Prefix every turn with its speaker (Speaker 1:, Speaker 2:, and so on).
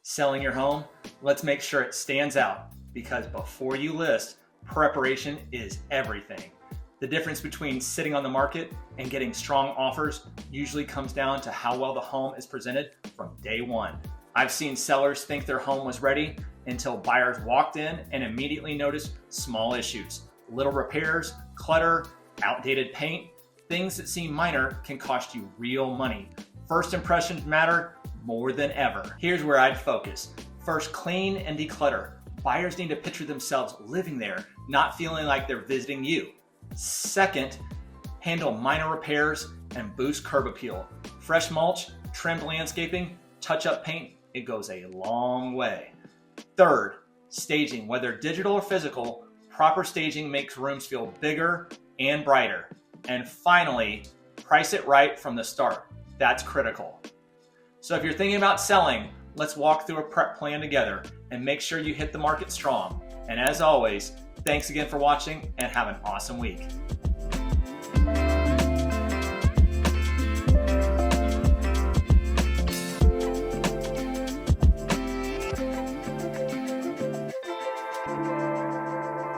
Speaker 1: Selling your home? Let's make sure it stands out, because before you list, preparation is everything. The difference between sitting on the market and getting strong offers usually comes down to how well the home is presented from day one. I've seen sellers think their home was ready until buyers walked in and immediately noticed small issues. Little repairs, clutter, outdated paint. Things that seem minor can cost you real money. First impressions matter more than ever. Here's where I'd focus. First, clean and declutter. Buyers need to picture themselves living there, not feeling like they're visiting you. Second, handle minor repairs and boost curb appeal. Fresh mulch, trimmed landscaping, touch-up paint, it goes a long way. Third, staging. Whether digital or physical, proper staging makes rooms feel bigger and brighter. And finally, price it right from the start. That's critical. So if you're thinking about selling, let's walk through a prep plan together and make sure you hit the market strong. And as always, thanks again for watching and have an awesome week.